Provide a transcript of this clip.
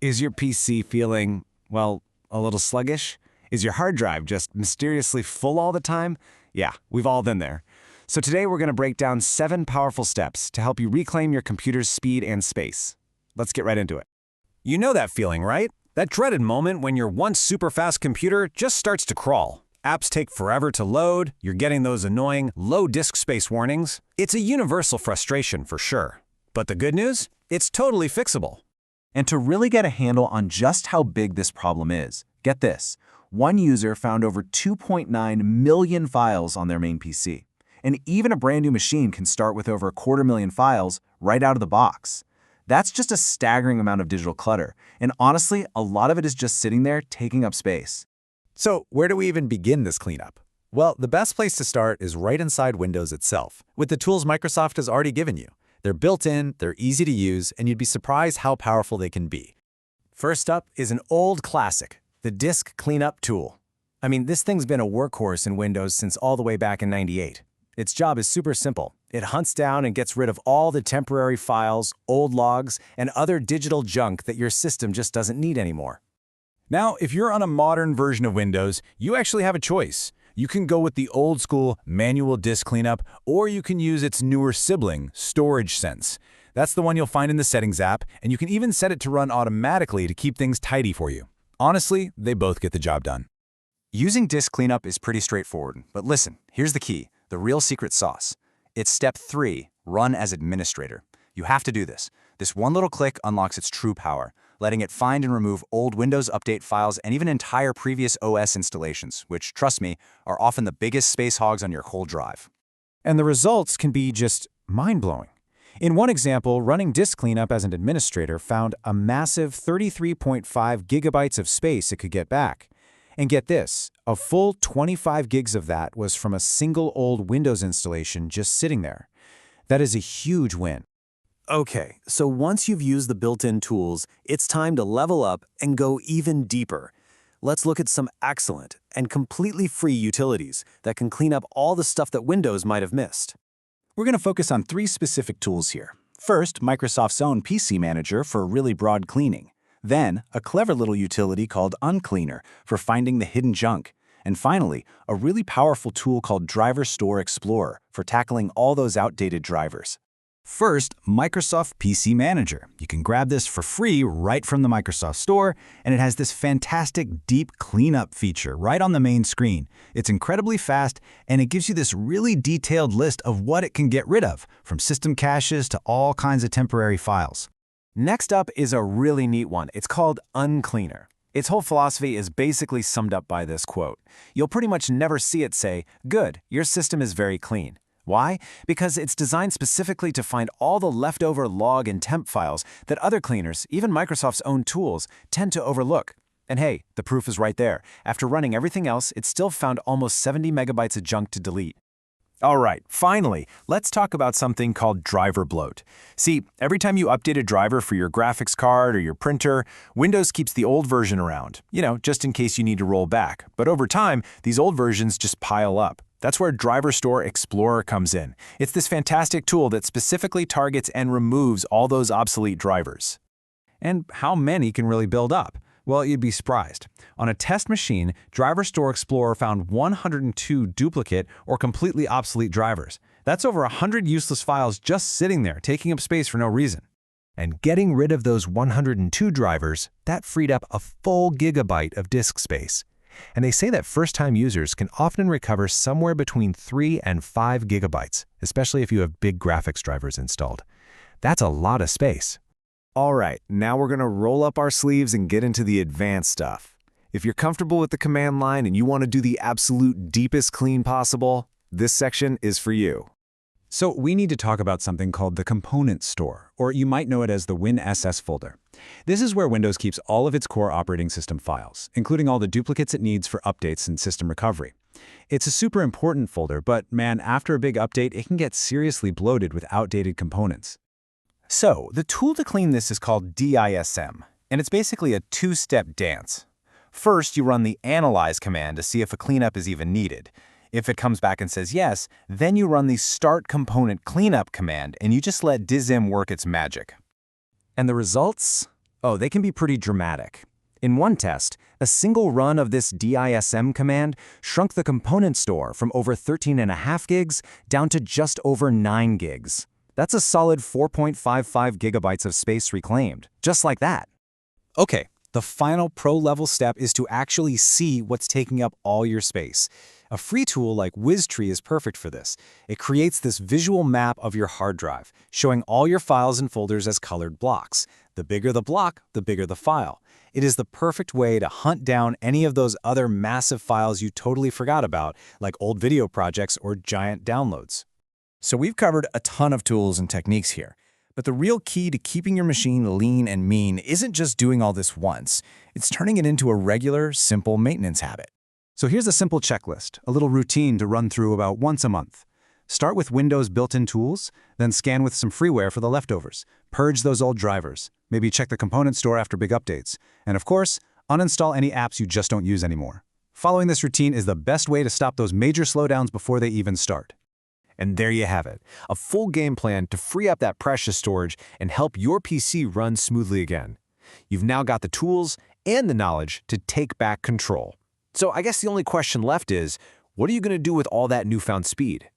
Is your PC feeling, well, a little sluggish? Is your hard drive just mysteriously full all the time? Yeah, we've all been there. So today we're going to break down 7 powerful steps to help you reclaim your computer's speed and space. Let's get right into it. You know that feeling, right? That dreaded moment when your once super fast computer just starts to crawl. Apps take forever to load, you're getting those annoying low disk space warnings. It's a universal frustration for sure. But the good news? It's totally fixable. And to really get a handle on just how big this problem is, get this. One user found over 2.9 million files on their main PC. And even a brand new machine can start with over 250,000 files right out of the box. That's just a staggering amount of digital clutter. And honestly, a lot of it is just sitting there taking up space. So where do we even begin this cleanup? Well, the best place to start is right inside Windows itself, with the tools Microsoft has already given you. They're built in, they're easy to use, and you'd be surprised how powerful they can be. First up is an old classic, the disk cleanup tool. I mean, this thing's been a workhorse in Windows since all the way back in '98. Its job is super simple. It hunts down and gets rid of all the temporary files, old logs, and other digital junk that your system just doesn't need anymore. Now, if you're on a modern version of Windows, you actually have a choice. You can go with the old-school manual disk cleanup, or you can use its newer sibling, Storage Sense. That's the one you'll find in the Settings app, and you can even set it to run automatically to keep things tidy for you. Honestly, they both get the job done. Using disk cleanup is pretty straightforward, but listen, here's the key, the real secret sauce. It's step 3, run as administrator. You have to do this. This one little click unlocks its true power, letting it find and remove old Windows Update files and even entire previous OS installations, which, trust me, are often the biggest space hogs on your whole drive. And the results can be just mind-blowing. In one example, running disk cleanup as an administrator found a massive 33.5 gigabytes of space it could get back. And get this, a full 25 gigs of that was from a single old Windows installation just sitting there. That is a huge win. Okay, so once you've used the built-in tools, it's time to level up and go even deeper. Let's look at some excellent and completely free utilities that can clean up all the stuff that Windows might have missed. We're going to focus on 3 specific tools here. First, Microsoft's own PC Manager for really broad cleaning. Then, a clever little utility called Uncleaner for finding the hidden junk. And finally, a really powerful tool called Driver Store Explorer for tackling all those outdated drivers. First, Microsoft PC Manager. You can grab this for free right from the Microsoft Store, and it has this fantastic deep cleanup feature right on the main screen. It's incredibly fast, and it gives you this really detailed list of what it can get rid of, from system caches to all kinds of temporary files. Next up is a really neat one. It's called Uncleaner. Its whole philosophy is basically summed up by this quote. You'll pretty much never see it say, "Good, your system is very clean." Why? Because it's designed specifically to find all the leftover log and temp files that other cleaners, even Microsoft's own tools, tend to overlook. And hey, the proof is right there. After running everything else, it still found almost 70 megabytes of junk to delete. All right, finally, let's talk about something called driver bloat. See, every time you update a driver for your graphics card or your printer, Windows keeps the old version around, just in case you need to roll back. But over time, these old versions just pile up. That's where Driver Store Explorer comes in. It's this fantastic tool that specifically targets and removes all those obsolete drivers. And how many can really build up? Well, you'd be surprised. On a test machine, Driver Store Explorer found 102 duplicate or completely obsolete drivers. That's over 100 useless files just sitting there, taking up space for no reason. And getting rid of those 102 drivers, that freed up a full gigabyte of disk space. And they say that first-time users can often recover somewhere between 3 and 5 gigabytes, especially if you have big graphics drivers installed. That's a lot of space. All right, now we're going to roll up our sleeves and get into the advanced stuff. If you're comfortable with the command line and you want to do the absolute deepest clean possible, this section is for you. So we need to talk about something called the Components Store, or you might know it as the WinSS folder. This is where Windows keeps all of its core operating system files, including all the duplicates it needs for updates and system recovery. It's a super important folder, but man, after a big update, it can get seriously bloated with outdated components. So the tool to clean this is called DISM, and it's basically a 2-step dance. First, you run the Analyze command to see if a cleanup is even needed. If it comes back and says yes, then you run the Start Component Cleanup command, and you just let DISM work its magic. And the results? Oh, they can be pretty dramatic. In one test, a single run of this DISM command shrunk the component store from over 13.5 gigs down to just over 9 gigs. That's a solid 4.55 gigabytes of space reclaimed, just like that. Okay, the final pro-level step is to actually see what's taking up all your space. A free tool like WizTree is perfect for this. It creates this visual map of your hard drive, showing all your files and folders as colored blocks. The bigger the block, the bigger the file. It is the perfect way to hunt down any of those other massive files you totally forgot about, like old video projects or giant downloads. So we've covered a ton of tools and techniques here. But the real key to keeping your machine lean and mean isn't just doing all this once. It's turning it into a regular, simple maintenance habit. So here's a simple checklist, a little routine to run through about once a month. Start with Windows built-in tools, then scan with some freeware for the leftovers. Purge those old drivers. Maybe check the component store after big updates. And of course, uninstall any apps you just don't use anymore. Following this routine is the best way to stop those major slowdowns before they even start. And there you have it, a full game plan to free up that precious storage and help your PC run smoothly again. You've now got the tools and the knowledge to take back control. So I guess the only question left is, what are you going to do with all that newfound speed?